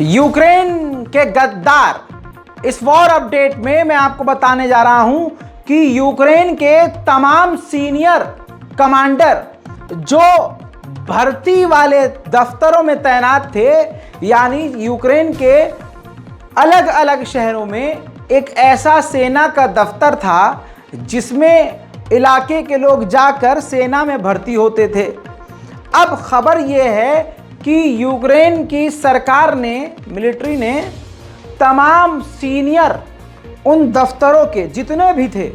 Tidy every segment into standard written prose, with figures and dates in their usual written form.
Ukraine के गद्दार। इस वॉर अपडेट में मैं आपको बताने जा रहा हूं कि यूक्रेन के तमाम सीनियर कमांडर जो भर्ती वाले दफ्तरों में तैनात थे, यानी यूक्रेन के अलग अलग शहरों में एक ऐसा सेना का दफ्तर था जिसमें इलाके के लोग जाकर सेना में भर्ती होते थे। अब खबर यह है कि यूक्रेन की सरकार ने, मिलिट्री ने तमाम सीनियर उन दफ्तरों के जितने भी थे,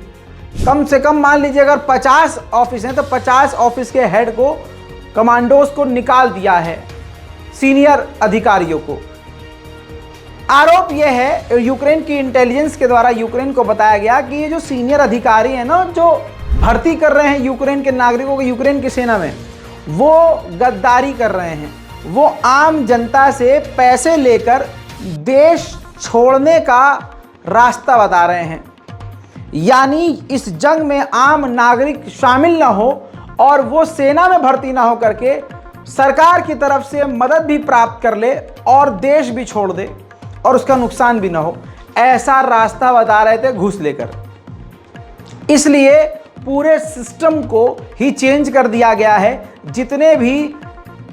कम से कम मान लीजिए अगर 50 ऑफिस हैं तो 50 ऑफिस के हेड को, कमांडोज को निकाल दिया है, सीनियर अधिकारियों को। आरोप यह है, यूक्रेन की इंटेलिजेंस के द्वारा यूक्रेन को बताया गया कि ये जो सीनियर अधिकारी हैं ना, जो भर्ती कर रहे हैं यूक्रेन के नागरिकों को यूक्रेन की सेना में, वो गद्दारी कर रहे हैं। वो आम जनता से पैसे लेकर देश छोड़ने का रास्ता बता रहे हैं, यानी इस जंग में आम नागरिक शामिल ना हो और वो सेना में भर्ती ना हो करके सरकार की तरफ से मदद भी प्राप्त कर ले और देश भी छोड़ दे और उसका नुकसान भी ना हो, ऐसा रास्ता बता रहे थे घूस लेकर। इसलिए पूरे सिस्टम को ही चेंज कर दिया गया है। जितने भी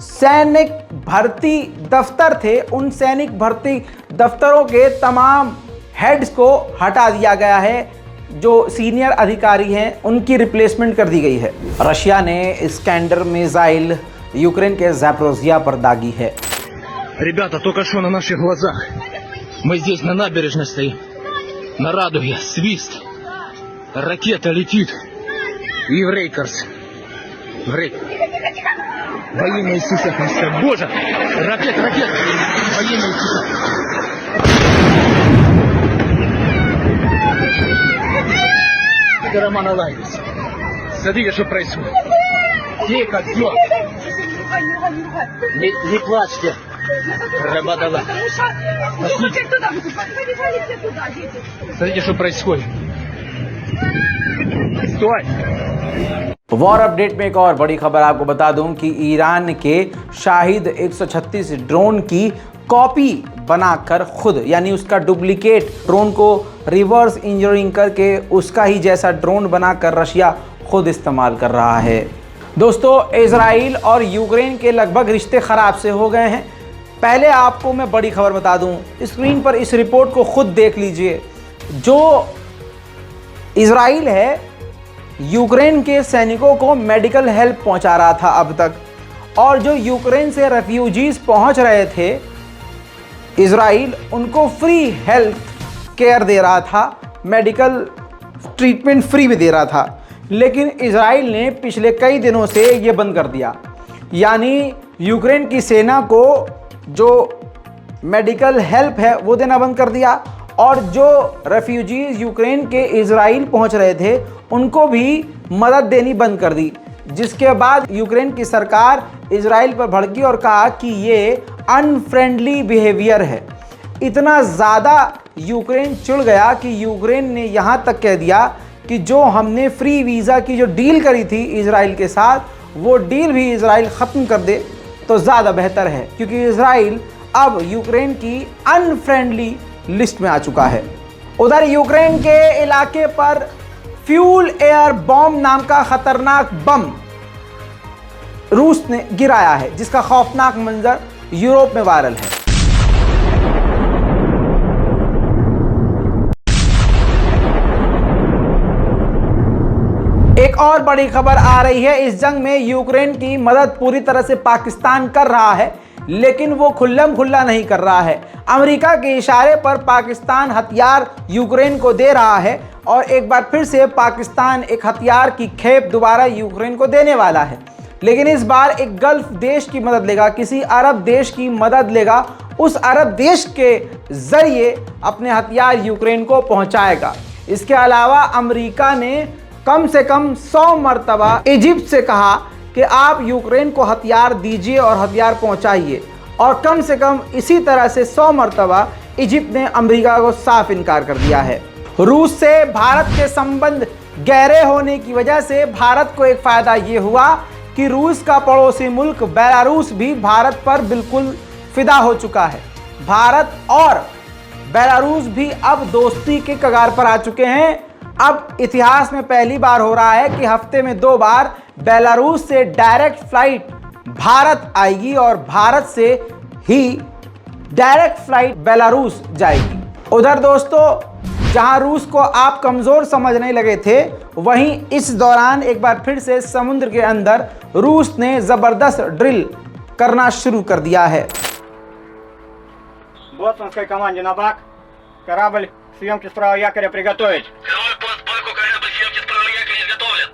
सैनिक भर्ती दफ्तर थे, उन सैनिक भर्ती दफ्तरों के तमाम हेड्स को हटा दिया गया है। जो सीनियर अधिकारी हैं उनकी रिप्लेसमेंट कर दी गई है। रशिया ने इस्कैंडर मिसाइल यूक्रेन के ज़ैपोरिज़िया पर दागी है। Ребята, только что на наших глазах. Мы здесь на набережной стоим. На радуге свист. Ракета летит. И в Рейкерс. В Рейк. Во имя Иисуса Христа. Боже! Ракета! Во имя Иисуса. Это Роман Алайдис. Смотрите, что происходит. Тихо, все. Не плачьте. Рабадала. Смотрите, что происходит. Стой! वॉर अपडेट में एक और बड़ी खबर आपको बता दूं कि ईरान के शाहिद 136 ड्रोन की कॉपी बनाकर खुद, यानी उसका डुप्लीकेट ड्रोन को रिवर्स इंजीनियरिंग करके उसका ही जैसा ड्रोन बनाकर रशिया खुद इस्तेमाल कर रहा है। दोस्तों, इजराइल और यूक्रेन के लगभग रिश्ते ख़राब से हो गए हैं। पहले आपको मैं बड़ी खबर बता दूं, स्क्रीन पर इस रिपोर्ट को खुद देख लीजिए। जो इजराइल है यूक्रेन के सैनिकों को मेडिकल हेल्प पहुंचा रहा था अब तक, और जो यूक्रेन से रेफ्यूजीज पहुंच रहे थे, इजराइल उनको फ्री हेल्थ केयर दे रहा था, मेडिकल ट्रीटमेंट फ्री में दे रहा था। लेकिन इजराइल ने पिछले कई दिनों से ये बंद कर दिया, यानी यूक्रेन की सेना को जो मेडिकल हेल्प है वो देना बंद कर दिया, और जो रेफ्यूजीज यूक्रेन के इजराइल पहुंच रहे थे उनको भी मदद देनी बंद कर दी। जिसके बाद यूक्रेन की सरकार इजराइल पर भड़की और कहा कि ये अनफ्रेंडली बिहेवियर है। इतना ज़्यादा यूक्रेन चिढ़ गया कि यूक्रेन ने यहाँ तक कह दिया कि जो हमने फ्री वीज़ा की जो डील करी थी इजराइल के साथ, वो डील भी इजराइल ख़त्म कर दे तो ज़्यादा बेहतर है, क्योंकि इजराइल अब यूक्रेन की अनफ्रेंडली लिस्ट में आ चुका है। उधर यूक्रेन के इलाके पर फ्यूल एयर बॉम्ब नाम का खतरनाक बम रूस ने गिराया है, जिसका खौफनाक मंजर यूरोप में वायरल है। एक और बड़ी खबर आ रही है। इस जंग में यूक्रेन की मदद पूरी तरह से पाकिस्तान कर रहा है, लेकिन वो खुल्लम खुल्ला नहीं कर रहा है। अमेरिका के इशारे पर पाकिस्तान हथियार यूक्रेन को दे रहा है, और एक बार फिर से पाकिस्तान एक हथियार की खेप दोबारा यूक्रेन को देने वाला है। लेकिन इस बार एक गल्फ देश की मदद लेगा, किसी अरब देश की मदद लेगा, उस अरब देश के जरिए अपने हथियार यूक्रेन को पहुंचाएगा। इसके अलावा अमेरिका ने कम से कम 100 मरतबा इजिप्ट से कहा कि आप यूक्रेन को हथियार दीजिए और हथियार पहुंचाइए, और कम से कम इसी तरह से 100 मरतबा इजिप्ट ने अमेरिका को साफ इनकार कर दिया है। रूस से भारत के संबंध गहरे होने की वजह से भारत को एक फ़ायदा ये हुआ कि रूस का पड़ोसी मुल्क बेलारूस भी भारत पर बिल्कुल फिदा हो चुका है। भारत और बेलारूस भी अब दोस्ती के कगार पर आ चुके हैं। अब इतिहास में पहली बार हो रहा है कि हफ्ते में 2 बार बेलारूस से डायरेक्ट फ्लाइट भारत आएगी और भारत से ही डायरेक्ट फ्लाइट बेलारूस जाएगी। उधर दोस्तों, जहां रूस को आप कमजोर समझने लगे थे, वहीं इस दौरान एक बार फिर से समुद्र के अंदर रूस ने जबरदस्त ड्रिल करना शुरू कर दिया है। Боцманской команде на бак. Корабль съемки с правого якоря приготовить. Второй пост баку, корабль съемки с правого якоря изготовлен.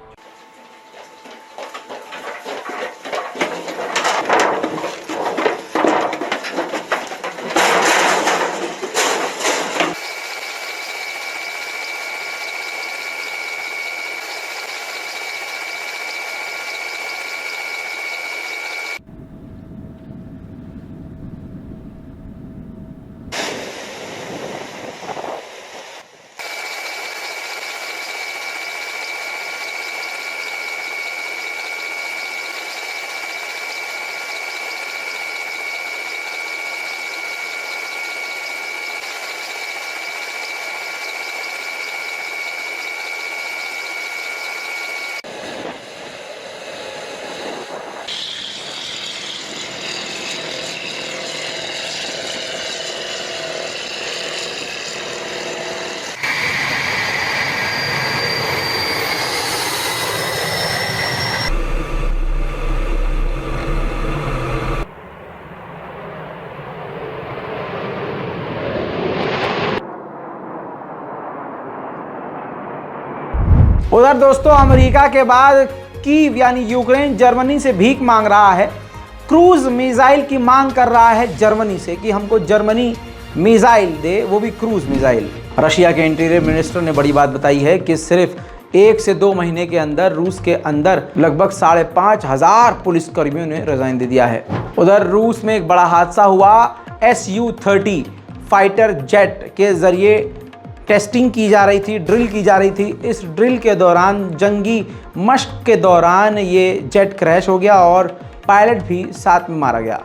उधर दोस्तों, अमेरिका के बाद कीव यानी यूक्रेन जर्मनी से भीख मांग रहा है। क्रूज मिसाइल की मांग कर रहा है जर्मनी से कि हमको जर्मनी मिसाइल दे, वो भी क्रूज मिसाइल। रशिया के इंटीरियर मिनिस्टर ने बड़ी बात बताई है कि सिर्फ 1 से 2 महीने के अंदर रूस के अंदर लगभग 5,500 पुलिसकर्मियों ने रिजाइन दे दिया है। उधर रूस में एक बड़ा हादसा हुआ। Su-30 फाइटर जेट के जरिए टेस्टिंग की जा रही थी, ड्रिल की जा रही थी। इस ड्रिल के दौरान, जंगी मश्क के दौरान ये जेट क्रैश हो गया और पायलट भी साथ में मारा गया।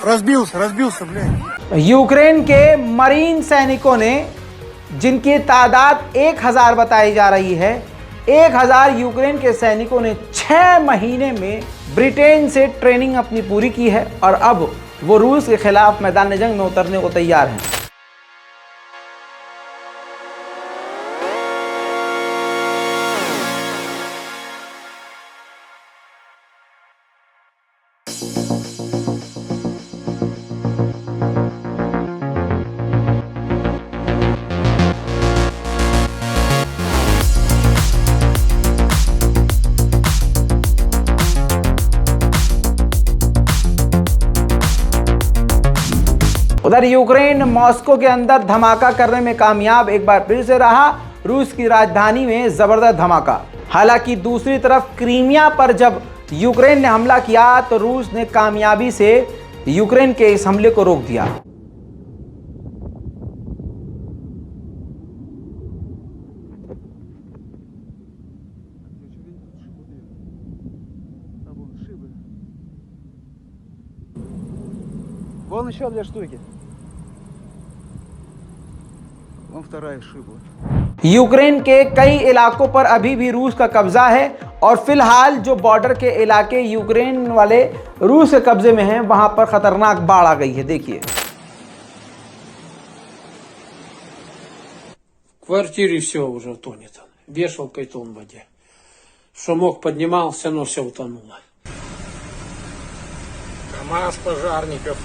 разбился, блядь. यूक्रेन के मरीन सैनिकों ने, जिनकी तादाद 1000 बताई जा रही है, 1000 यूक्रेन के सैनिकों ने 6 महीने में ब्रिटेन से ट्रेनिंग अपनी पूरी की है और अब वो रूस के खिलाफ मैदान जंग में उतरने को तैयार हैं। उधर यूक्रेन मॉस्को के अंदर धमाका करने में कामयाब एक बार फिर से रहा। रूस की राजधानी में जबरदस्त धमाका। हालांकि दूसरी तरफ क्रीमिया पर जब यूक्रेन ने हमला किया तो रूस ने कामयाबी से यूक्रेन के इस हमले को रोक दिया। Вон еще 2 штуки. Вон вторая шиба. यूक्रेन के कई इलाकों पर अभी भी रूस का कब्जा है और फिलहाल जो बॉर्डर के इलाके यूक्रेन वाले रूस के कब्जे में हैं, वहां पर खतरनाक बाढ़ आ गई है। देखिए, В квартире все уже тонет. Вешалкой тон в воде. Шумок поднимался, но все утонуло. КамАЗ пожарников.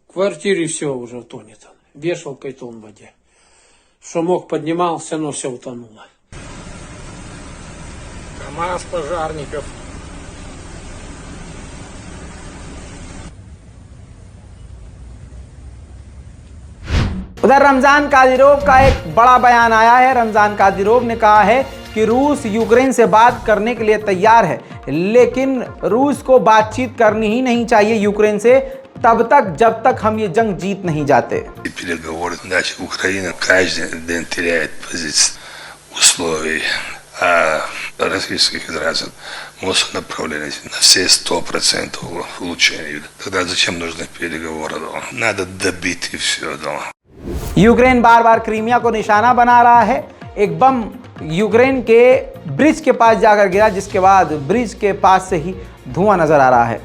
В квартире все уже тонет. Вешалкой тон в воде. Шумок поднимался, но все утонуло. КамАЗ пожарников. उधर रमजान कादिरोव का एक बड़ा बयान आया है। रमजान कादिरोव ने कहा है कि रूस यूक्रेन से बात करने के लिए तैयार है, लेकिन रूस को बातचीत करनी ही नहीं चाहिए यूक्रेन से तब तक जब तक हम ये जंग जीत नहीं जाते। Переговоры, значит, Украина каждый день теряет позиции, условий, а Российская Федерация может направлять на все 100% улучшения. Тогда зачем нужны переговоры? Надо добить и все. यूक्रेन बार बार क्रीमिया को निशाना बना रहा है। एक बम यूक्रेन के ब्रिज के पास जाकर गिरा, जिसके बाद ब्रिज के पास से ही धुआं नजर आ रहा है।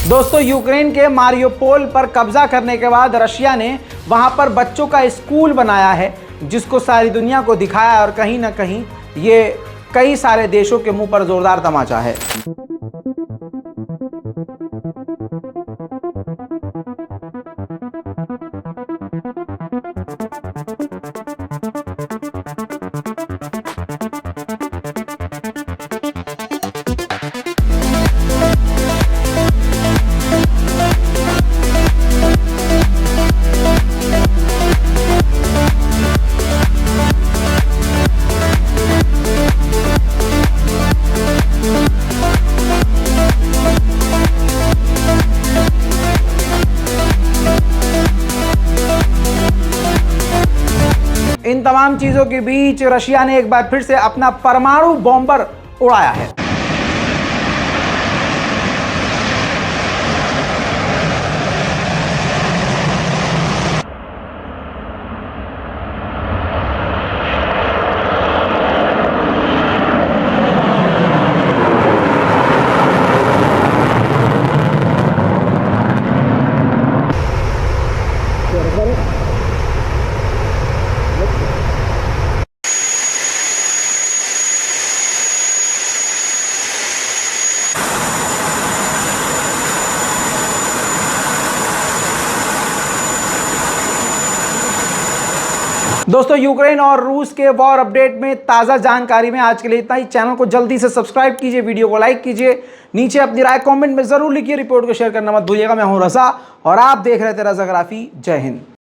दोस्तों, यूक्रेन के मारियोपोल पर कब्जा करने के बाद रशिया ने वहां पर बच्चों का स्कूल बनाया है, जिसको सारी दुनिया को दिखाया, और कहीं ना कहीं ये कई सारे देशों के मुंह पर जोरदार तमाचा है। इन तमाम चीजों के बीच रशिया ने एक बार फिर से अपना परमाणु बॉम्बर उड़ाया है। दोस्तों, यूक्रेन और रूस के वॉर अपडेट में ताज़ा जानकारी में आज के लिए इतना ही। चैनल को जल्दी से सब्सक्राइब कीजिए, वीडियो को लाइक कीजिए, नीचे अपनी राय कमेंट में ज़रूर लिखिए, रिपोर्ट को शेयर करना मत भूलिएगा। मैं हूं रज़ा और आप देख रहे थे रज़ाग्राफी। जय हिंद।